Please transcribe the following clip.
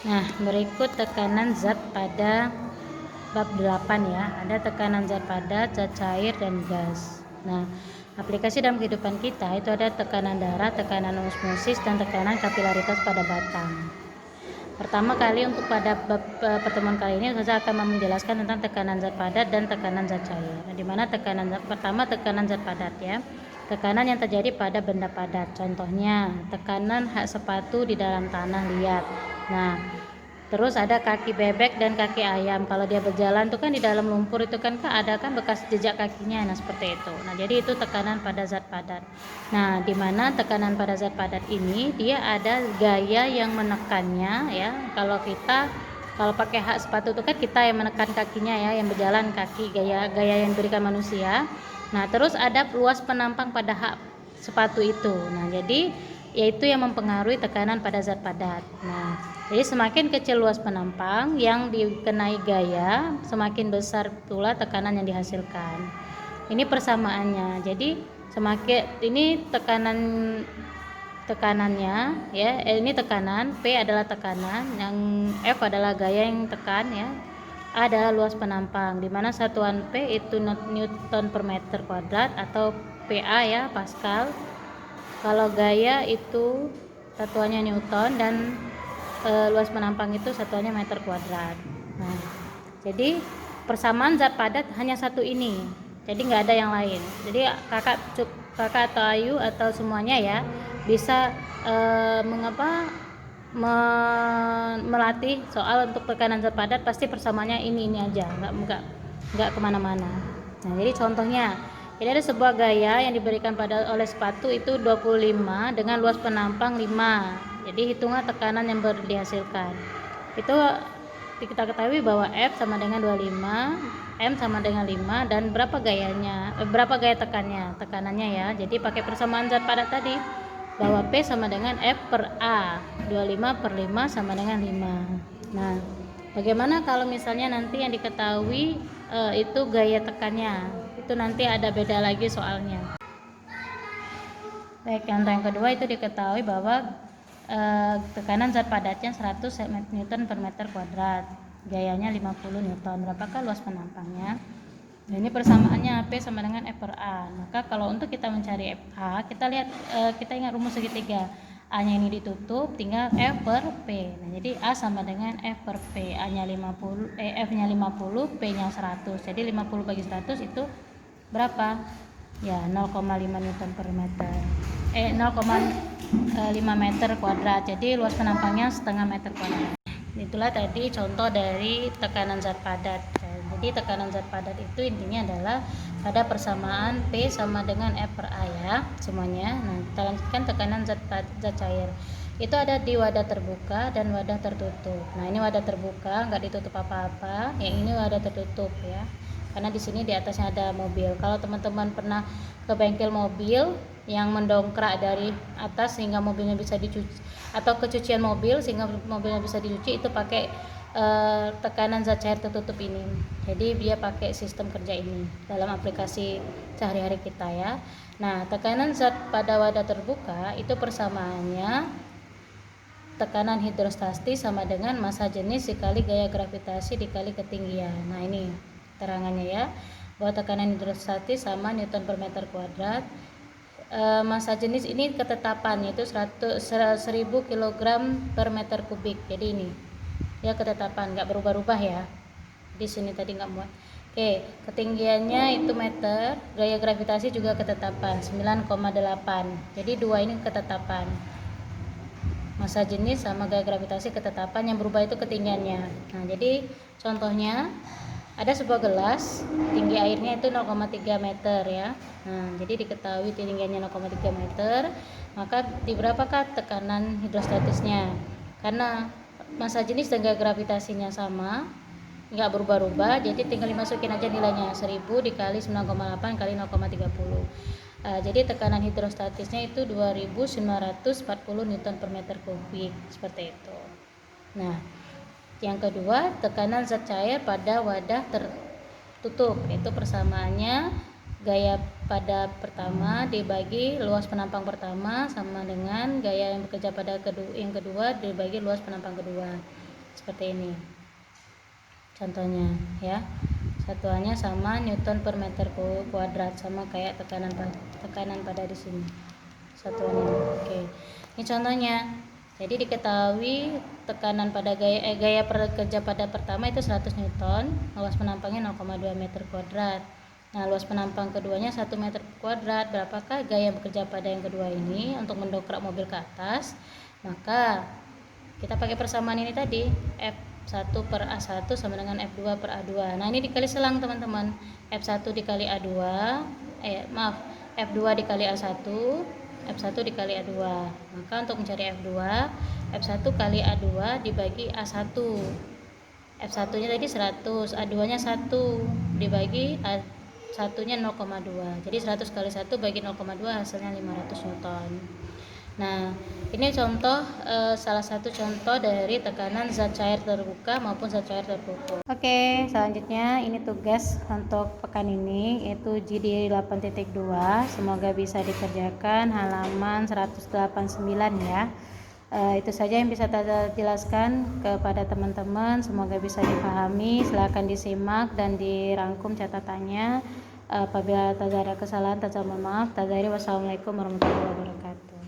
Nah, berikut tekanan zat pada bab 8 ya. Ada tekanan zat padat, zat cair, dan gas. Nah, aplikasi dalam kehidupan kita itu ada tekanan darah, tekanan osmosis, dan tekanan kapilaritas pada batang. Pertama kali untuk pada pertemuan kali ini saya akan menjelaskan tentang tekanan zat padat dan tekanan zat cair. Nah, di mana pertama tekanan zat padat ya. Tekanan yang terjadi pada benda padat. Contohnya tekanan hak sepatu di dalam tanah liat. Nah, terus ada kaki bebek dan kaki ayam. Kalau dia berjalan tuh kan di dalam lumpur itu kan ada kan bekas jejak kakinya. Nah, seperti itu. Nah, jadi itu tekanan pada zat padat. Nah, di mana tekanan pada zat padat ini dia ada gaya yang menekannya ya. Kalau pakai hak sepatu itu kan kita yang menekan kakinya ya, yang berjalan kaki, gaya yang diberikan manusia. Nah, terus ada luas penampang pada hak sepatu itu. Nah, jadi yaitu yang mempengaruhi tekanan pada zat padat. Nah, jadi semakin kecil luas penampang yang dikenai gaya, semakin besar pula tekanan yang dihasilkan. Ini persamaannya. Jadi semakin ini tekanannya ya, ini tekanan, P adalah tekanan, yang F adalah gaya yang tekan ya. A adalah luas penampang, di mana satuan P itu Newton per meter kuadrat atau PA ya, Pascal. Kalau gaya itu satuannya Newton dan luas penampang itu satuannya meter kuadrat. Nah, jadi persamaan zat padat hanya satu ini. Jadi nggak ada yang lain. Jadi kakak atau Ayu atau semuanya ya bisa melatih soal untuk tekanan zat padat, pasti persamaannya ini aja, nggak kemana-mana. Nah, jadi contohnya ini ada sebuah gaya yang diberikan oleh sepatu itu 25 dengan luas penampang 5. Jadi hitungan tekanan yang dihasilkan. Itu kita ketahui bahwa F sama dengan 25, M sama dengan 5, dan berapa gaya tekanannya ya. Jadi pakai persamaan zat padat tadi, bahwa P sama dengan F per A, 25 per 5 sama dengan 5. Nah, bagaimana kalau misalnya nanti yang diketahui itu gaya tekannya? Itu nanti ada beda lagi soalnya. Baik, yang kedua itu diketahui bahwa tekanan zat padatnya 100 Newton per meter kuadrat, gayanya 50 Newton. Berapakah luas penampangnya? Nah, ini persamaannya P sama dengan F per A. Maka kalau untuk kita mencari FA, kita lihat kita ingat rumus segitiga. A-nya ini ditutup, tinggal F per P. Nah, jadi A sama dengan F per P. A-nya 50, F-nya 50, P-nya 100. Jadi 50 bagi 100 itu berapa? Ya, 0,5 Newton per meter. 0,5 meter kuadrat. Jadi luas penampangnya setengah meter kuadrat. Itulah tadi contoh dari tekanan zat padat. Jadi tekanan zat padat itu intinya adalah pada persamaan P sama dengan F per A ya semuanya. Nah, kita lanjutkan tekanan zat cair. Itu ada di wadah terbuka dan wadah tertutup. Nah, ini wadah terbuka, nggak ditutup apa-apa. Yang ini wadah tertutup ya. Karena di sini di atasnya ada mobil. Kalau teman-teman pernah ke bengkel mobil yang mendongkrak dari atas sehingga mobilnya bisa dicuci, atau kecucian mobil sehingga mobilnya bisa dicuci, itu pakai tekanan zat cair tertutup ini. Jadi dia pakai sistem kerja ini dalam aplikasi sehari-hari kita ya. Nah, tekanan zat pada wadah terbuka itu persamaannya tekanan hidrostatis sama dengan massa jenis dikali gaya gravitasi dikali ketinggian. Nah, ini terangannya ya, bahwa tekanan hidrostatis sama Newton per meter kuadrat. Massa jenis ini ketetapan yaitu 1000 kg per meter kubik. Jadi ini ya ketetapan, nggak berubah-ubah ya. Di sini tadi nggak muat. Oke, ketinggiannya itu meter, gaya gravitasi juga ketetapan 9,8. Jadi dua ini ketetapan. Massa jenis sama gaya gravitasi ketetapan, yang berubah itu ketinggiannya. Nah, jadi contohnya ada sebuah gelas, tinggi airnya itu 0,3 meter ya. Nah, jadi diketahui tingginya 0,3 meter, maka di berapakah tekanan hidrostatisnya? Karena massa jenis dan gaya gravitasinya sama, nggak berubah-ubah, jadi tinggal dimasukin aja nilainya, 1000 dikali 9,8 kali 0,30. Jadi tekanan hidrostatisnya itu 2940 Newton per meter kubik, seperti itu. Nah, yang kedua, tekanan zat cair pada wadah tertutup, itu persamaannya gaya pada pertama dibagi luas penampang pertama sama dengan gaya yang bekerja pada yang kedua dibagi luas penampang kedua. seperti ini contohnya ya. Satuannya sama Newton per meter kuadrat, sama kayak tekanan pada di sini satuannya. Oke, ini contohnya. Jadi diketahui tekanan pada gaya pekerja pada pertama itu 100 Newton, luas penampangnya 0,2 meter kuadrat. Nah, luas penampang keduanya 1 meter kuadrat. Berapakah gaya bekerja pada yang kedua ini untuk mendongkrak mobil ke atas? Maka kita pakai persamaan ini tadi, F1 per A1 sama dengan F2 per A2. Nah, ini dikali selang teman-teman. F1 dikali A2, F2 dikali A1, F1 dikali A2. Maka untuk mencari F2, F1 kali A2 dibagi A1. F1 nya tadi 100, A2 nya 1 dibagi A1 nya 0,2. Jadi 100 kali 1 bagi 0,2 hasilnya 500 Newton. Nah, ini contoh salah satu contoh dari tekanan zat cair terbuka maupun zat cair tertutup. Oke, selanjutnya ini tugas untuk pekan ini, yaitu GD 8.2. Semoga bisa dikerjakan halaman 189 ya. Itu saja yang bisa saya jelaskan kepada teman-teman. Semoga bisa dipahami. Silakan disimak dan dirangkum catatannya. Apabila ada kesalahan, mohon maaf. Wassalamualaikum warahmatullahi wabarakatuh.